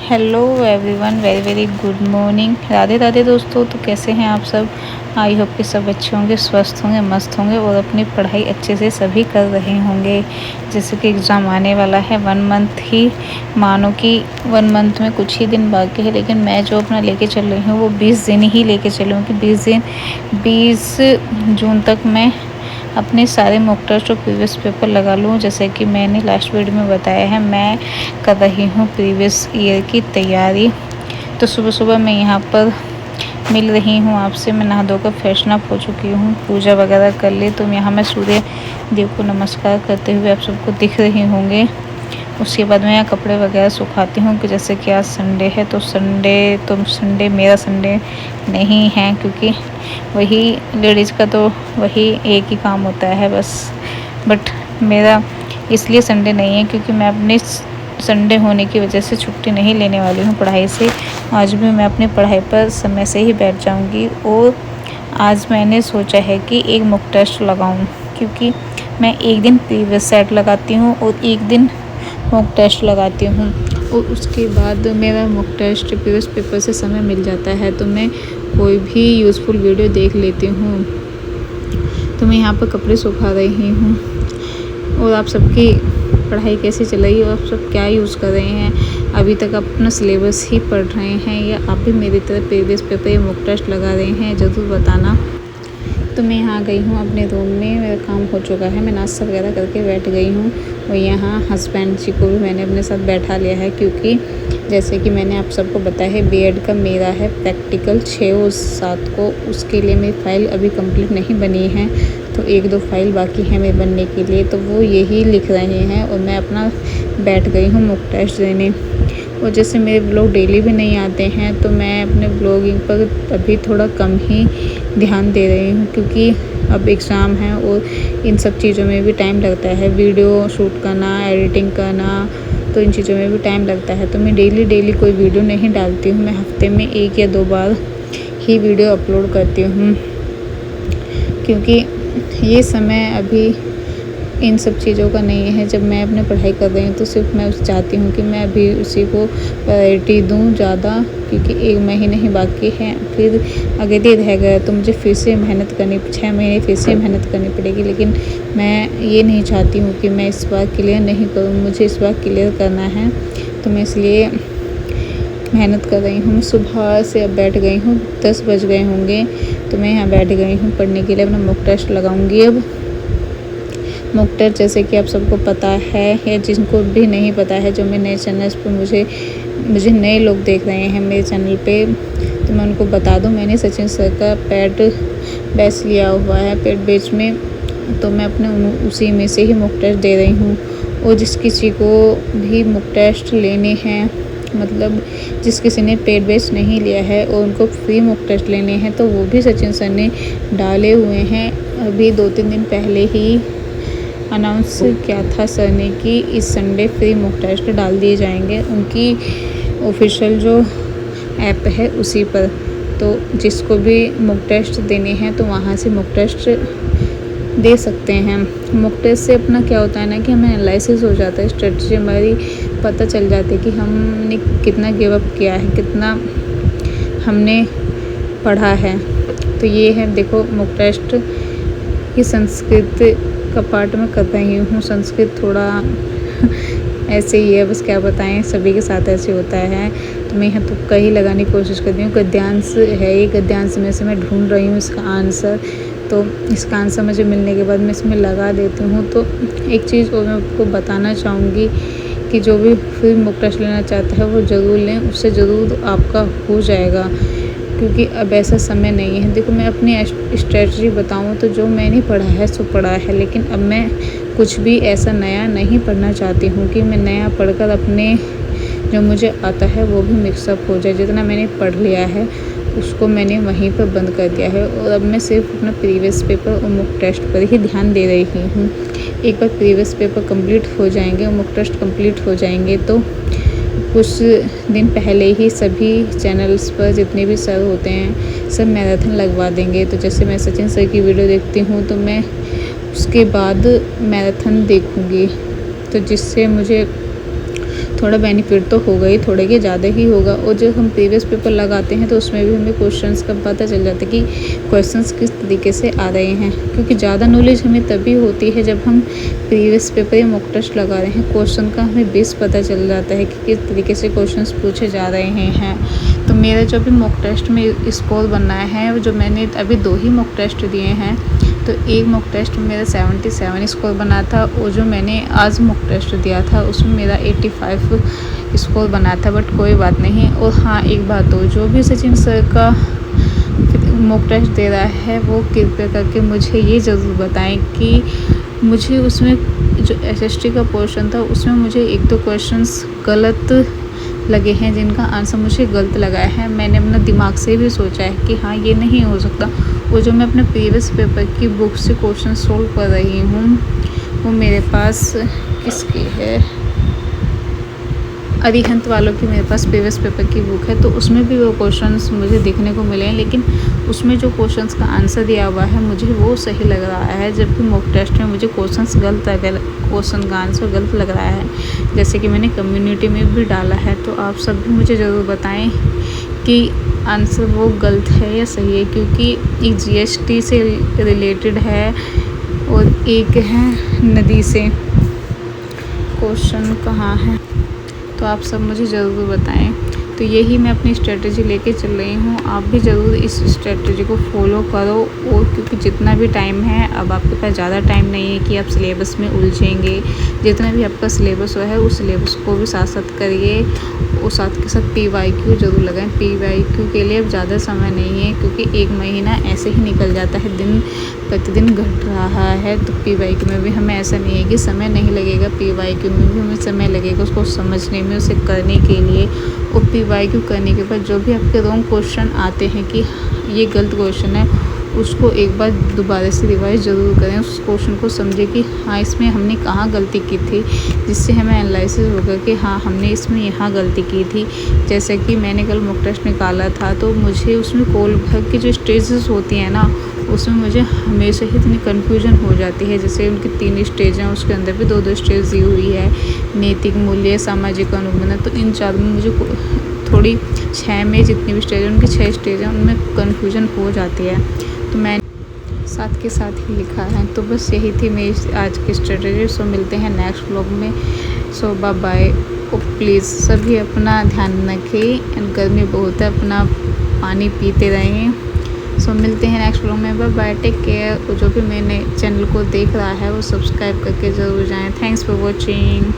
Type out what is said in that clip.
Hello everyone, very very good morning. Radhe Radhe दोस्तों। तो कैसे हैं आप सब? आई होप कि सब अच्छे होंगे, स्वस्थ होंगे, मस्त होंगे और अपनी पढ़ाई अच्छे से सभी कर रहे होंगे। जैसे कि एग्ज़ाम आने वाला है, 1 मंथ ही मानो कि 1 मंथ में कुछ ही दिन बाकी है, लेकिन मैं जो अपना लेके चल रही हूँ वो 20 दिन ही लेके चली हूँ कि 20 दिन 20 जून तक मैं अपने सारे मॉक टेस्ट और प्रीवियस पेपर लगा लूँ। जैसे कि मैंने लास्ट वीडियो में बताया है, मैं कर रही हूँ प्रीवियस ईयर की तैयारी। तो सुबह सुबह मैं यहाँ पर मिल रही हूँ आपसे। मैं नहा धोकर फ्रेशन अप हो चुकी हूँ, पूजा वगैरह कर ली। तो यहाँ मैं सूर्य देव को नमस्कार करते हुए आप सबको दिख रही होंगे। उसके बाद मैं यहाँ कपड़े वगैरह सुखाती हूँ कि जैसे कि आज संडे है, तो संडे मेरा संडे नहीं है, क्योंकि वही लेडीज़ का तो वही एक ही काम होता है बस। बट मेरा इसलिए संडे नहीं है क्योंकि मैं अपने संडे होने की वजह से छुट्टी नहीं लेने वाली हूँ पढ़ाई से। आज भी मैं अपनी पढ़ाई पर समय से ही बैठ जाऊँगी। और आज मैंने सोचा है कि एक मॉक टेस्ट लगाऊँ, क्योंकि मैं एक दिन प्रीवियस सेट लगाती हूँ और एक दिन मॉक टेस्ट लगाती हूँ। और उसके बाद मेरा मॉक टेस्ट प्रीवियस पेपर से समय मिल जाता है तो मैं कोई भी यूज़फुल वीडियो देख लेती हूँ। तो मैं यहाँ पर कपड़े सुखा रही हूँ। और आप सबकी पढ़ाई कैसी चल रही है और आप सब क्या यूज़ कर रहे हैं? अभी तक आप अपना सिलेबस ही पढ़ रहे हैं या आप भी मेरी तरह प्रीवियस पेपर या मॉक टेस्ट लगा रहे हैं? ज़रूर बताना। तो मैं यहाँ गई हूँ अपने रूम में, मेरा काम हो चुका है, मैं नाश्ता वगैरह करके बैठ गई हूँ। और यहाँ हस्बैंड जी को भी मैंने अपने साथ बैठा लिया है, क्योंकि जैसे कि मैंने आप सबको बताया है बीएड का मेरा है प्रैक्टिकल 6 और 7 को। उसके लिए मेरी फ़ाइल अभी कंप्लीट नहीं बनी है, तो 1-2 फाइल बाकी है मेरे बनने के लिए, तो वो यही लिख रहे हैं और मैं अपना बैठ गई हूँ मॉक टेस्ट देने। और जैसे मेरे ब्लॉग डेली भी नहीं आते हैं तो मैं अपने ब्लॉगिंग पर अभी थोड़ा कम ही ध्यान दे रही हूँ, क्योंकि अब एग्ज़ाम है और इन सब चीज़ों में भी टाइम लगता है, वीडियो शूट करना, एडिटिंग करना, तो इन चीज़ों में भी टाइम लगता है। तो मैं डेली कोई वीडियो नहीं डालती हूँ, मैं हफ्ते में 1 या 2 बार ही वीडियो अपलोड करती हूँ, क्योंकि ये समय अभी इन सब चीज़ों का नहीं है। जब मैं अपने पढ़ाई कर रही हूँ तो सिर्फ मैं चाहती हूँ कि मैं अभी उसी को प्रायोरिटी दूँ ज़्यादा, क्योंकि 1 महीने ही बाकी है, फिर अगर ये रह गया तो मुझे फिर से मेहनत करनी, 6 महीने फिर से मेहनत करनी पड़ेगी। लेकिन मैं ये नहीं चाहती हूँ कि मैं इस बार क्लियर नहीं करूँ, मुझे इस बार क्लियर करना है, तो मैं इसलिए मेहनत कर रही हूँ। सुबह से अब बैठ गई हूँ, 10 बज गए होंगे, तो मैं यहाँ बैठ गई हूँ पढ़ने के लिए। अपना मॉक टेस्ट लगाऊंगी। अब मॉक टेस्ट जैसे कि आप सबको पता है, या जिनको भी नहीं पता है, जो मेरे नए चैनल पर मुझे नए लोग देख रहे हैं मेरे चैनल पे, तो मैं उनको बता दूं, मैंने सचिन सर का पेड बैच लिया हुआ है, पेड बैच में, तो मैं अपने उसी में से ही मॉक टेस्ट दे रही हूँ। और जिस किसी को भी मॉक टेस्ट लेने हैं, मतलब जिस किसी ने पेड बैच नहीं लिया है और उनको फ्री मॉक टेस्ट लेने हैं, तो वो भी सचिन सर ने डाले हुए हैं। अभी 2-3 दिन पहले ही अनाउंस किया था सर ने कि इस संडे फ्री मॉक टेस्ट डाल दिए जाएंगे, उनकी ऑफिशियल जो ऐप है उसी पर। तो जिसको भी मॉक टेस्ट देने हैं तो वहाँ से मॉक टेस्ट दे सकते हैं। मॉक टेस्ट से अपना क्या होता है ना कि हमें एनालिसिस हो जाता है, स्ट्रेटजी हमारी पता चल जाती है कि हमने कितना गिव अप किया है, कितना हमने पढ़ा है। तो ये है, देखो मॉक टेस्ट की संस्कृत का पार्ट मैं कर रही हूँ। संस्कृत थोड़ा ऐसे ही है, बस क्या बताएं, सभी के साथ ऐसे होता है। तो मैं यहाँ तुक्का ही लगाने की कोशिश करती हूँ। गद्यांश है, ये गद्यांश में से मैं ढूंढ रही हूँ इसका आंसर। तो इसका आंसर मुझे मिलने के बाद मैं इसमें लगा देती हूँ। तो एक चीज़ और मैं आपको बताना चाहूँगी कि जो भी फिर मॉक टेस्ट लेना चाहता है वो ज़रूर लें, उससे ज़रूर आपका हो जाएगा, क्योंकि अब ऐसा समय नहीं है। देखो मैं अपनी स्ट्रेटजी बताऊँ तो जो मैंने पढ़ा है सो पढ़ा है, लेकिन अब मैं कुछ भी ऐसा नया नहीं पढ़ना चाहती हूँ कि मैं नया पढ़कर अपने जो मुझे आता है वो भी मिक्सअप हो जाए। जितना मैंने पढ़ लिया है उसको मैंने वहीं पर बंद कर दिया है, और अब मैं सिर्फ अपना प्रीवियस पेपर और मॉक टेस्ट पर ही ध्यान दे रही हूँ। एक बार प्रीवियस पेपर कंप्लीट हो जाएंगे और मॉक टेस्ट कंप्लीट हो जाएंगे तो कुछ दिन पहले ही सभी चैनल्स पर जितने भी सर होते हैं सब मैराथन लगवा देंगे। तो जैसे मैं सचिन सर की वीडियो देखती हूँ तो मैं उसके बाद मैराथन देखूँगी, तो जिससे मुझे थोड़ा बेनिफिट तो होगा ही, थोड़े के ज़्यादा ही होगा। और जब हम प्रीवियस पेपर लगाते हैं तो उसमें भी हमें क्वेश्चंस का पता चल जाता है कि क्वेश्चंस किस तरीके से आ रहे हैं, क्योंकि ज़्यादा नॉलेज हमें तभी होती है जब हम प्रीवियस पेपर या मॉक टेस्ट लगा रहे हैं। क्वेश्चन का हमें बेस पता चल जाता है कि किस तरीके से क्वेश्चंस पूछे जा रहे हैं। तो मेरा जो भी मॉक टेस्ट में स्कोर बनना है, जो मैंने अभी 2 ही मॉक टेस्ट दिए हैं, तो एक मॉक टेस्ट में मेरा 77 स्कोर बना था और जो मैंने आज मॉक टेस्ट दिया था उसमें मेरा 85 स्कोर बना था। बट कोई बात नहीं। और हाँ, एक बात हो, जो भी सचिन सर का मॉक टेस्ट दे रहा है वो कृपया करके मुझे ये ज़रूर बताएं कि मुझे उसमें जो एसएसटी का पोर्शन था उसमें मुझे 1-2 क्वेश्चंस गलत लगे हैं, जिनका आंसर मुझे गलत लगा है। मैंने अपना दिमाग से भी सोचा है कि हाँ, ये नहीं हो सकता। वो जो मैं अपने प्रीवियस पेपर की बुक से क्वेश्चन सोल्व कर रही हूँ वो मेरे पास किसकी है, अरिहंत वालों की मेरे पास प्रीवियस पेपर की बुक है। तो उसमें भी वो क्वेश्चंस मुझे देखने को मिले हैं, लेकिन उसमें जो क्वेश्चंस का आंसर दिया हुआ है मुझे वो सही लग रहा है, जबकि मॉक टेस्ट में मुझे क्वेश्चन का आंसर गलत लग रहा है। जैसे कि मैंने कम्युनिटी में भी डाला है, तो आप सब भी मुझे ज़रूर बताएं कि आंसर वो गलत है या सही है, क्योंकि एक जीएसटी से रिलेटेड है और एक है नदी से। क्वेश्चन कहाँ है, तो आप सब मुझे ज़रूर बताएं। तो यही मैं अपनी स्ट्रेटजी लेके चल रही हूँ, आप भी ज़रूर इस स्ट्रेटजी को फॉलो करो। और क्योंकि जितना भी टाइम है, अब आपके पास ज़्यादा टाइम नहीं है कि आप सिलेबस में उलझेंगे। जितना भी आपका सिलेबस हुआ है उस सिलेबस को भी साथ साथ करिए और साथ के साथ PYQ ज़रूर लगाएं। PYQ के लिए अब ज़्यादा समय नहीं है, क्योंकि 1 महीना ऐसे ही निकल जाता है, दिन प्रतिदिन घट रहा है। तो PYQ में भी हमें ऐसा नहीं है कि समय नहीं लगेगा, PYQ में भी हमें समय लगेगा उसको समझने में, उसे करने के लिए। और PYQ करने के बाद जो भी आपके रॉन्ग क्वेश्चन आते हैं कि ये गलत क्वेश्चन है, उसको एक बार दोबारा से रिवाइज ज़रूर करें, उस क्वेश्चन को समझें कि हाँ, इसमें हमने कहाँ गलती की थी, जिससे हमें एनालिसिस होगा कि हाँ, हमने इसमें यहाँ गलती की थी। जैसे कि मैंने कल मॉक टेस्ट निकाला था, तो मुझे उसमें कोलबर्ग की जो स्टेजेस होती हैं ना, उसमें मुझे हमेशा ही इतनी कन्फ्यूजन हो जाती है। जैसे उनकी 3 स्टेज हैं, उसके अंदर भी 2-2 स्टेज दी हुई है, नैतिक मूल्य, सामाजिक अनुबंध। तो इन 4 में मुझे थोड़ी 6 में जितनी भी स्टेज है, उनकी 6 स्टेज हैं, उनमें कन्फ्यूजन हो जाती है। तो मैं साथ के साथ ही लिखा है। तो बस यही थी मेरी आज की स्ट्रेटजी। सो मिलते हैं नेक्स्ट व्लॉग में। सो बाय बाय। और प्लीज़ सभी अपना ध्यान रखें, गर्मी बहुत है, अपना पानी पीते रहें। सो मिलते हैं नेक्स्ट व्लॉग में। Bye bye, take care. और जो भी मैंने चैनल को देख रहा है वो सब्सक्राइब करके ज़रूर जाएं। Thanks for watching.